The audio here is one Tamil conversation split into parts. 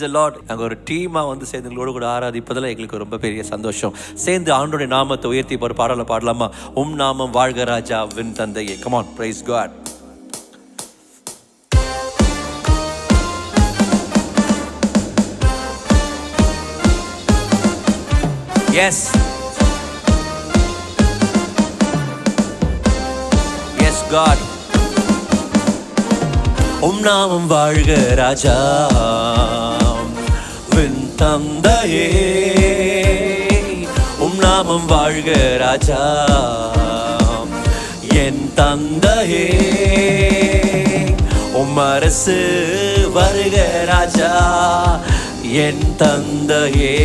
Praise the Lord. நாங்கள் ஒரு டீமாக வந்து சேர்ந்து எங்களோடு கூட ஆராதிப்பதில் எங்களுக்கு ரொம்ப பெரிய சந்தோஷம். சேர்ந்து ஆண்டோடைய நாமத்தை உயர்த்தி ஒரு பாடலை பாடலாமா? உம் நாமம் வாழ்க ராஜா வின் தந்தையே. Come on, praise God. Yes. Yes, God. நாமம் வாழ்க ராஜா வின் தந்தையே. நாமம் வாழ்க ராஜா என் தந்தையே. அரசு வருக ராஜா என் தந்தையே.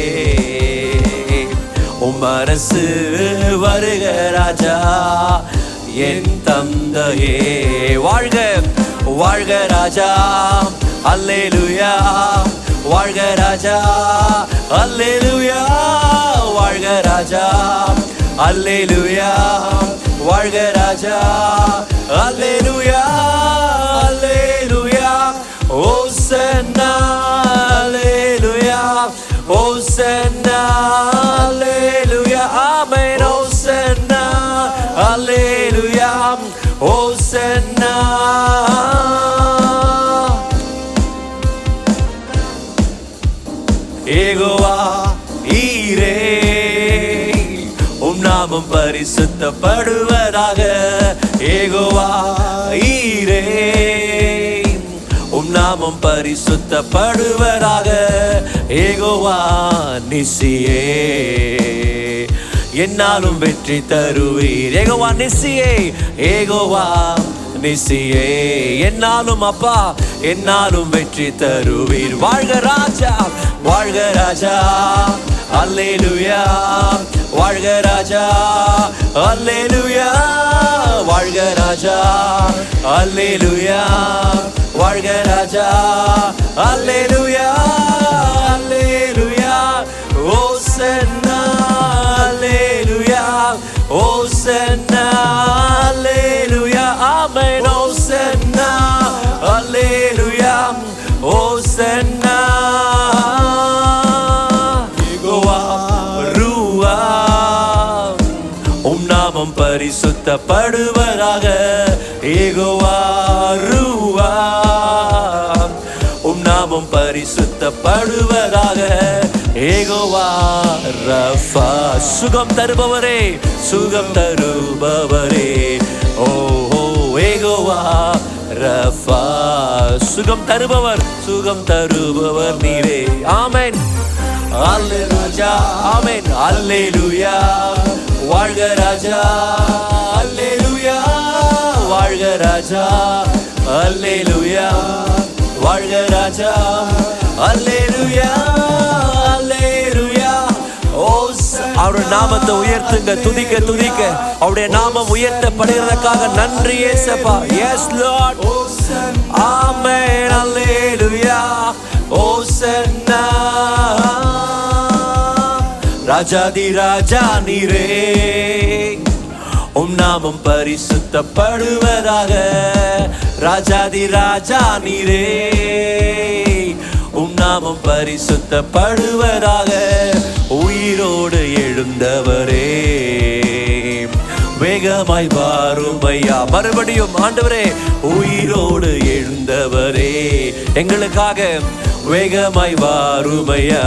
அரசு வருக ராஜா என் தந்தையே. வாழ்க வாழ்க ராஜா அல்லேலூயா. வாழ்க ராஜா அல்லேலூயா. வாழ்க ராஜா அல்லேலூயா. வாழ்க ராஜா அல்லேலூயா. அல்லேலூயா. ஓசன்னா அல்லேலூயா. ஓசன்னா அல்லேலூயா. ஆமென். Hosanna hallelujah. ஓசன்னா. யெகோவா ஈரே நாமம் பரிசுத்தப்படுவதாக. யெகோவா ஈரே நாமம் பரிசுத்தப்படுவதாக. யெகோவா நிசியே என்னாலும் வெற்றி தருவீர். யெகோவா நிசியே. யெகோவா நிசியே என்னாலும் அப்பா என்னாலும் வெற்றி தருவீர். வாழ்க ராஜா வாழ்க ராஜா அல்லேலூயா. வாழ்க ராஜா அல்லேலூயா. வாழ்க ராஜா அல்லேலூயா. வாழ்க ராஜா அல்லேலூயா. அல்லேலூயா. ஓசன்னா அல்லேலூயா. ஓசன்னா அல்லேலூயா. ஆமென். Hosanna hallelujah. ஓசன்னா. யெகோவா ரூவா நாமம் பரிசுத்தப்படுவதாக. யெகோவா ரூவா நாமம் பரிசுத்தப்படுவதாக. யெகோவா ரஃபா சுகம் தருபவரே. சுகம் தருபவரே. ஓ யெகோவா ரஃபா சுகம் தருபவர். சுகம் தருபவர் நீரே. ஆமென். அல்லேலூயா. ஆமென். அல்லேலூயா. வாழ்க ராஜா அல்லேலூயா. வாழ்க ராஜா அல்லேலூயா. வாழ்க ராஜா அல்லேலூயா. அல்லேலூயா. அவருடைய நாமத்தை உயர்த்துங்க. துதிக்க துதிக்க அவருடைய நாமம் உயர்த்தப்படுகிறதுக்காக நன்றி இயேசுப்பா. S Lord. ஆமென். அல்லேலூயா. ஓசன்னா. ராஜாதி ராஜா நீரே நாமம் பரிசுத்தப்படுவதாக. ராஜாதி ராஜா நீரே நாமம் பரிசுத்தப்படுவதாக. உயிரோடு எழுந்தவரே வேகமாய் வாரும் ஐயா. மறுபடியும் ஆண்டவரே உயிரோடு எழுந்தவரே எங்களுக்காக வேகமாய் வாரும் ஐயா.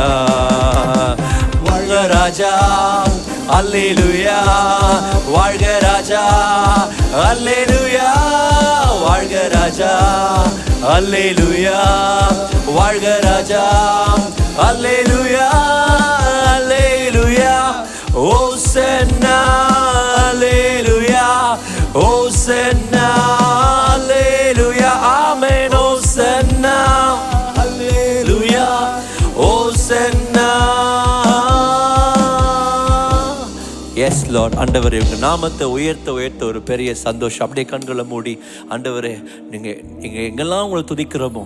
வாழ்க ராஜா அல்லேலூயா. வாழ்க ராஜா அல்லேலூயா. வாழ்க ராஜா அல்லேலூயா. வாழ்க ராஜா அல்லேலூயா. அல்லேலூயா. ஓசன்னா அல்லேலூயா. ஓசன்னா அல்லேலூயா. ஆமென். Hosanna hallelujah. Hosanna. Yes lord. ஆண்டவரே உங்க நாமத்தை உயர்த்த உயர்த்த ஒரு பெரிய சந்தோஷம். அப்படியே கண்களை மூடி ஆண்டவரே நீங்கள் எங்கெல்லாம் உங்களை துதிக்கிறோமோ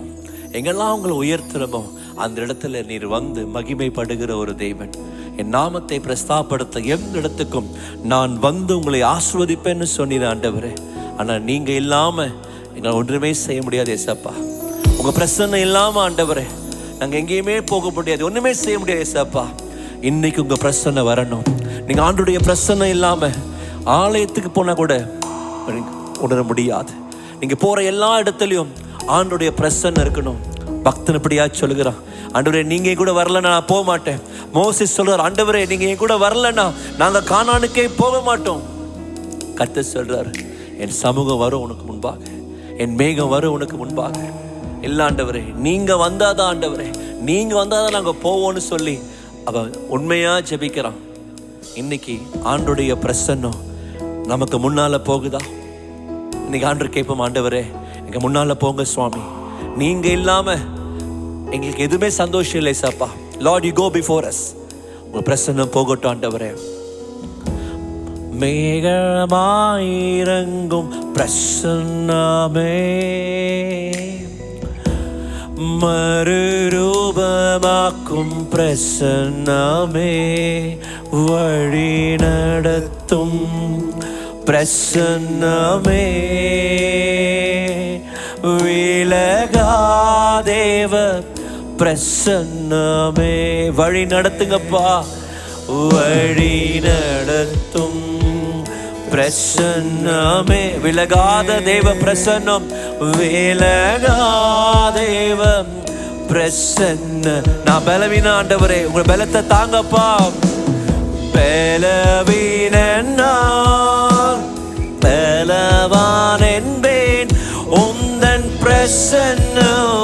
எங்கெல்லாம் உங்களை உயர்த்துறோமோ அந்த இடத்துல நீர் வந்து மகிமைப்படுகிற ஒரு தேவன். என் நாமத்தை பிரஸ்தாபப்படுத்த எந்த இடத்துக்கும் நான் வந்து உங்களை ஆசீர்வதிப்பேன்னு சொன்னீர் ஆண்டவரே. ஆனால் நீங்கள் இல்லாமல் எங்களை ஒன்றுமே செய்ய முடியாது ஏசப்பா. உங்கள் பிரசன்னம் இல்லாமல் ஆண்டவரே நாங்கள் எங்கேயுமே போக முடியாது, ஒன்றுமே செய்ய முடியாது ஏசப்பா. இன்னைக்கு உங்கள் பிரசன்னை வரணும். நீங்கள் ஆண்டோடைய பிரசன்னை இல்லாமல் ஆலயத்துக்கு போனால் கூட உணர முடியாது. நீங்கள் போகிற எல்லா இடத்துலையும் ஆண்டோடைய பிரசன்னை இருக்கணும். பக்தன் இப்படியா சொல்லுகிறான், ஆண்டவரே நீங்கள் என் கூட வரலன்னா நான் போக மாட்டேன். மோசேஸ் சொல்கிறார், ஆண்டவரே நீங்கள் என் கூட வரலன்னா நாங்கள் கானானுக்கே போக மாட்டோம். கர்த்தர் சொல்கிறார், என் சமூகம் வரும் உனக்கு முன்பாக, என் மேகம் வரும் உனக்கு முன்பாக. இல்லை ஆண்டவரே நீங்கள் வந்தாதான், ஆண்டவரே நீங்கள் வந்தாதான் நாங்கள் போவோம்னு சொல்லி அவன் உண்மையாக ஜெபிக்கிறான். இன்னைக்கு ஆண்டோடைய பிரசன்னம் நமக்கு முன்னால் போகுதா? இன்னைக்கு ஆண்டவர் கேட்போம், ஆண்டவரே எங்கள் முன்னால் போங்க சுவாமி, நீங்கள் இல்லாமல் எங்களுக்கு எதுவுமே சந்தோஷம் இல்லை சாப்பா. Lord you go before us. உங்கள் பிரசன்னம் போகட்டும் ஆண்டவரே. மேகமாயிரங்கும் பிரசன்னமே, மறுரூபமாக்கும் பிரசன்னமே, வழி நடத்தும் பிரசன்னமே, விலகாதேவ பிரசன்னமே. வழி நடத்துங்கப்பா, வழி நடத்தும் பிரசன்னமே. விலகாத தேவ பிரசன்னம், விலகாதேவ பிரசன்ன. நான் பலவீன ஆண்டவரே, உங்க பலத்தை தாங்கப்பா. பலவீன பலவான் என்பேன், உந்தன் பிரசன்னம்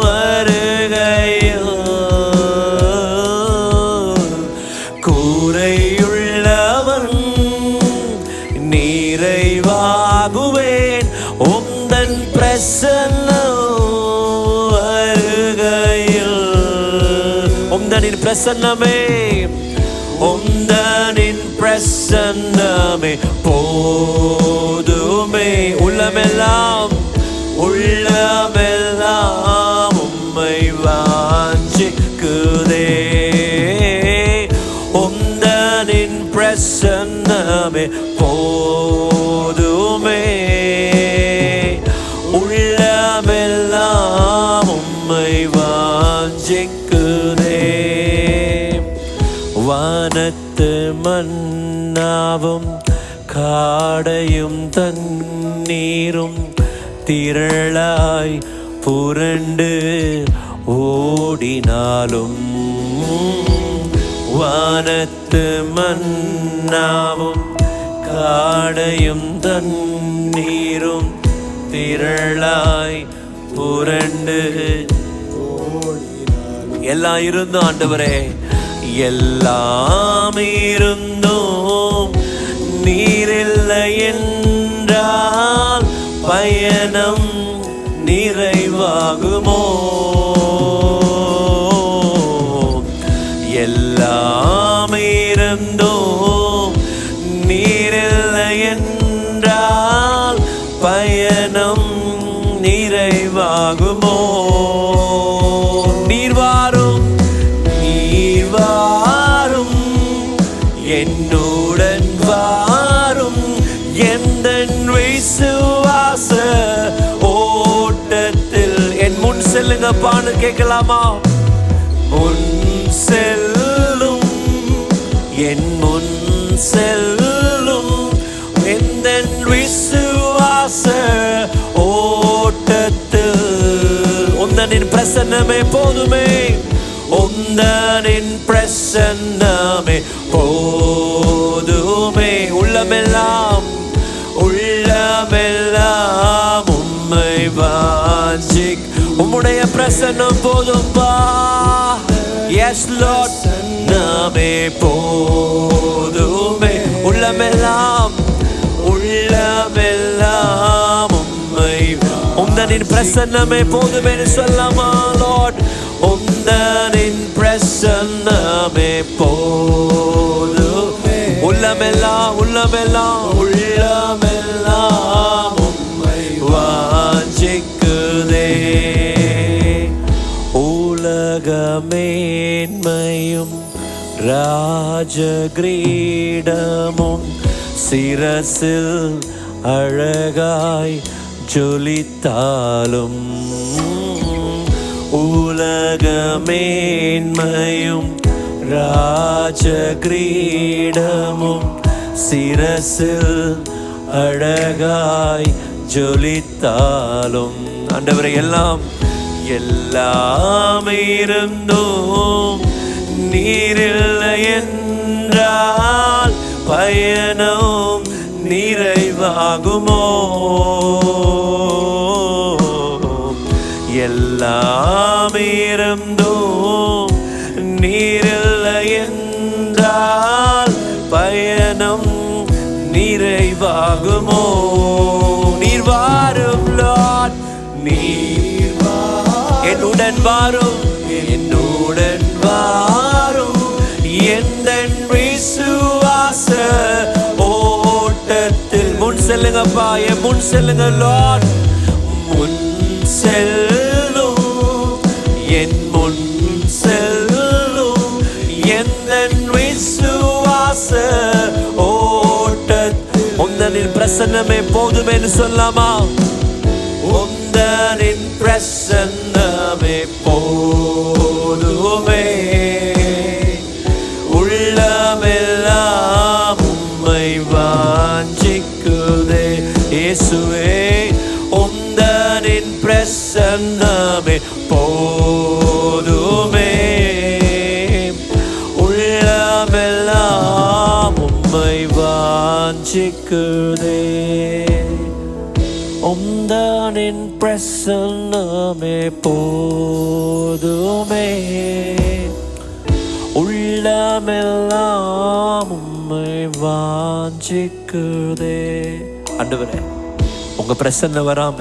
வருகையில் கூரையுள்ளவன் நிறைவாகுவேன், உந்தன் பிரசன்னம் வருகையில். உந்தனின் பிரசன்னமே, உந்தனின் பிரசன்னமே போதுமே. உள்ளமெல்லாம் உள்ளமெல்லாம் உம்மை வாஞ்சிக்குதே. உந்தனின் பிரசன்னமே போதுமே. உள்ளமெல்லாம் உம்மை வாஞ்சிக்குதே. வானத்து மன்னாவும் காடையும் தண்ணீரும் திரளாய் புரண்டு ஓடினாலும், வானத்து மன்னாவும் காடையும் தண்ணீரும் திரளாய் புரண்டு எல்லாம் இருந்தும் ஆண்டவரே, எல்லாம் இருந்தும் நீரில்லை என்றால் பயணம் நிறைவாகுமோ? எல்லாம் இருந்தும் நீரில்லை என்றால் பயணம் நிறைவாகுமோ? நீர் வாரும், நீர் வாரும், என்னுடன் வாரும், எந்தன் விசுவாச ஓட்டத்தில் என் முன் செல்லுங்கப்பான்னு கேட்கலாமா? முன் செல்லும், என் முன் செல்லும், எந்தன் விசுவாச ஓட்டத்தில் உந்தனின் பிரசன்னமே போதுமே. உந்தனின் பிரசன்னமே போதுமே. உள்ளமெல்லாம் உள்ளமெல்லாம் உம்மை வாஞ்சிக். உம்முடைய பிரசன்னம் போதும்பா. எஸ் லார்ட், நாமே போதுமே. உள்ளமெல்லாம் உள்ளமெல்லாம் உம்மை, உந்தனின் பிரசன்னமே போதுமே சொல்லாமா? லார்ட், உந்தனின் பிரசன்னமே போதுமே. உள்ளமெல்லாம் உள்ளமெல்லாம் உள்ளமெல்லாம் உம்மை வாஞ்சிக்குதே. உலகமேன்மையும் ராஜகிரீடமும் சிரசில் அழகாய் ஜொலித்தாலும், உலகமேன்மையும் உலகமேன்மையும் ராஜகிரீடமும் சிரசில் அழகாய் ஜொலித்தாலும். ஆண்டவரே, எல்லாம் இருந்தும் நீரில்லை என்றால் பயணம் நிறைவாகுமோ? எல்லாம் இருந்தும் நீரில்லை என்றால் பயணம் நிறைவாகுமோ? நீர் வாரும் லார்ட், நீர் என்னுடன் வாரும், என்னுடன் வாரும், எந்த விசுவாச ஓட்டத்தில் முன் செல்லுங்கப்பா, என் முன் செல்லுங்க லார்ட், முன் செல்லும், என் முன் செல்லும், எந்த விசுவாச ஓட்டத்தில் உந்தனின் பிரசன்னமே போதுமென்று சொல்லாமா? உந்தனின் பிரசன்னமே போதுமே, உள்ளமெல்லாம் உம்மை வாஞ்சிக்குதே. இயேசுவே, உந்தனின் பிரசன்னமே போதுமே, உள்ளமெல்லாம் உம்மை வாஞ்சிக்குதே. உந்தனின் பிரசன்னமே போதுமே, உள்ளமெல்லாம் உம்மை வாஞ்சிக்குதே. ஆண்டவரே, உங்க பிரசன்ன வராம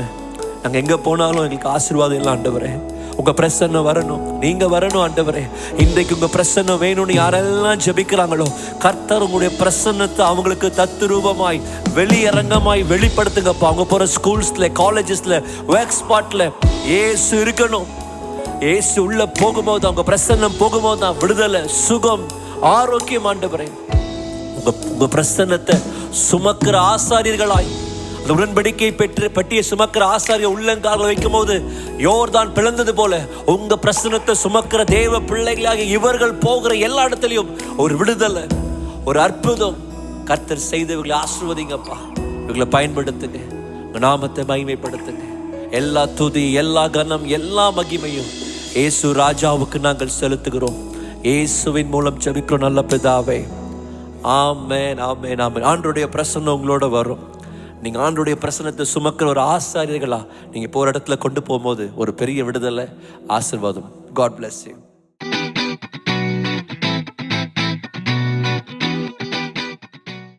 நாங்க எங்க போனாலும் எங்களுக்கு ஆசீர்வாதம் இல்லை. ஆண்டவரே, உங்க பிரசன்னம் வரணும், நீங்க வரணும். ஆண்டவரே, இன்றைக்கு உங்க பிரசன்னம் வேணும்னு யாரெல்லாம் ஜெபிக்கிறாங்களோ, கர்த்தர் உங்களுடைய பிரசன்னத்தை அவங்களுக்கு தத்துரூபமாய் வெளியரங்கமாய் வெளிப்படுத்துங்கப்பா. அவங்க போற ஸ்கூல்ஸ்ல, காலேஜஸ்ல, ஒர்க் ஸ்பாட்ல இயேசு இருக்கணும். இயேசு உள்ள போகும்போது, அவங்க பிரசன்னம் போகும்போது தான் விடுதலை, சுகம், ஆரோக்கியம். ஆண்டவரே, உங்க பிரசன்னத்தை சுமக்கிற ஆசாரியர்களாய், அந்த உடன்படிக்கை பெட்டியை சுமக்கிற ஆசாரிய உள்ளங்கால வைக்கும் போது யோர்தான் பிளந்தது போல உங்க பிரசன்னத்தை சுமக்கிற தேவ பிள்ளைகளாக இவர்கள் போகிற எல்லா இடத்துலையும் ஒரு விடுதலை, ஒரு அற்புதம் கர்த்தர் செய்தவர்களை ஆசீர்வதிங்கப்பா. இவர்களை பயன்படுத்துங்க, நாமத்தை மகிமைப்படுத்துங்க. எல்லா துதி, எல்லா கனம், எல்லா மகிமையும் இயேசு ராஜாவுக்கு நாங்கள் செலுத்துகிறோம். இயேசுவின் மூலம் ஜெபிக்கிறோம் நல்ல பிதாவே. ஆமென், ஆமென், ஆமென். ஆண்டவருடைய பிரசன்னம் உங்களோட வரும். நீங்கள் ஆண்டவருடைய பிரசன்னத்தை சுமக்கிற ஒரு ஆசாரியர்களா நீங்கள் போகிற இடத்துல கொண்டு போகும்போது ஒரு பெரிய விடுதலை, ஆசீர்வாதம். God bless you.